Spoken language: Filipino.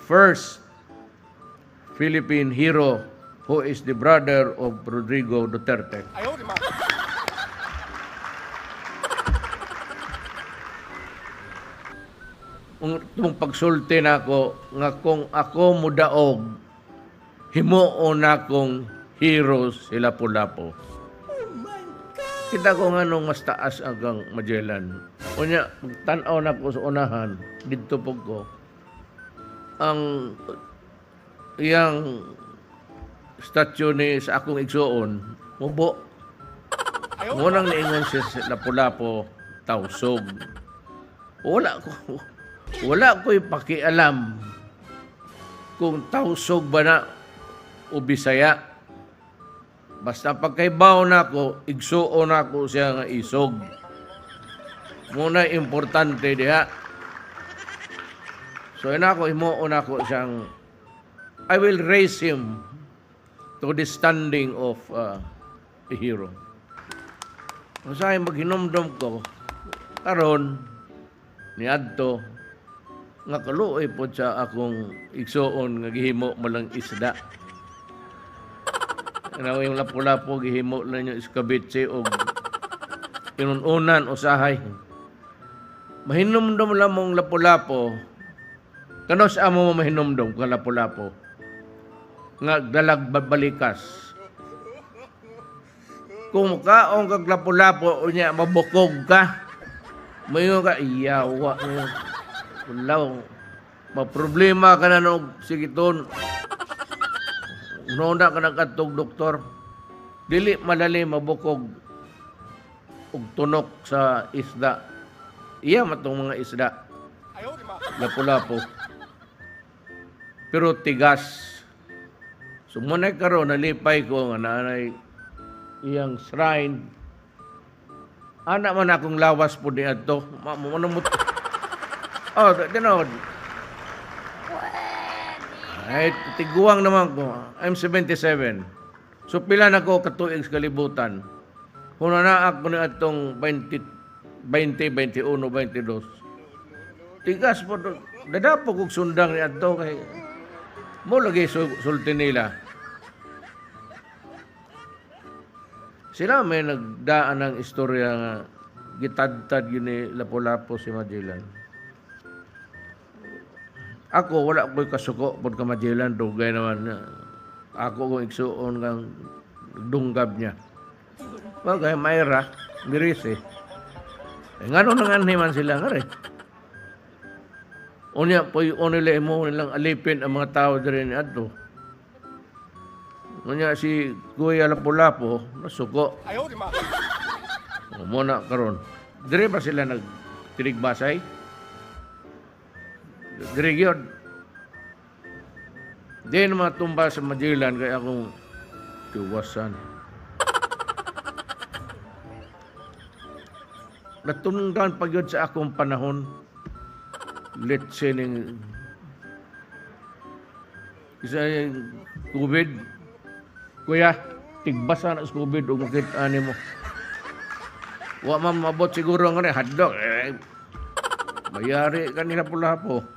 first Philippine hero who is the brother of Rodrigo Duterte. Itong pagsulti nako nga kung ako mudaog, himuon akong hero sa Lapu-Lapu. Kita ko nga nung mas taas agang Magellan. Unya, tanaw na ko sa unahan, dito po ko, ang iyang statue ni sa akong igsuon, mubo. Ngunang niingon siya sa Lapu-Lapu, tausog. Wala ko'y pakialam kung tausog ba na o Bisaya. Basta pagkaibaw na ako, igsuon na ako siya nga isog. Muna importante diha. So ina ako, himuon ako siyang, I will raise him to the standing of a hero. Kung sa'yo maghinomdom ko, karon ni Adto, nga kaluoy po sa akong igsuon nga gihimo mo lang isda. Yung Lapu-Lapu gihimo lang yung iskabitse o inununan o sahay. Mahinumdom lang mong Lapu-Lapu, kano sa amo mo mahinumdom ka Lapu-Lapu? Nga dalag balikas. Kung kaong kag Lapu-Lapu o niya mabukog ka, mayo ka, iyawa mo. Wala, maproblema ka na nung sigiton. Nuna ka nagkatog doktor. Dili madali mabukog og tunok sa isda. Iya matong mga isda. Lapu-Lapu. Pero tigas. Sumunay karon nalipay ko nga nanay iyang shrine. Anak man akong lawas po di adto. Oh, tinod. Ay, tiguang naman ko. I'm 77. So, pila na ko katuig sa kalibutan. Kung na ako na itong 20, 21, 22. Tigas po. Dadapo kong sundang ni ato kay mo lagi sulti nila. Sila may nagdaan ng istorya nga gitadtad yun ni Lapu-Lapu si Magellan. Ako, wala ko'y kasuko pag ka Magellan, dugay naman na. Ako kung igsuon kang dunggab niya. Bagay, Mayra, Miris eh. Nga nung nanganhiman sila nga rin. Unya, po yung nila mo nilang alipin ang mga tao din ni Adto. Unya, si Kuya Lapu-Lapu, nasuko. Muna karon. Dire ba sila nagtirigbasay? Dire yun. Di naman tumba sa Magellan kaya akong tiwasan. Natununggan pag yun sa akong panahon. Let's say ning isa yung COVID. Kuya, tigbasa na sa COVID o makita mo. Wa man mabot siguro nga rin, hadlok. Mayari kanina Lapu-Lapu.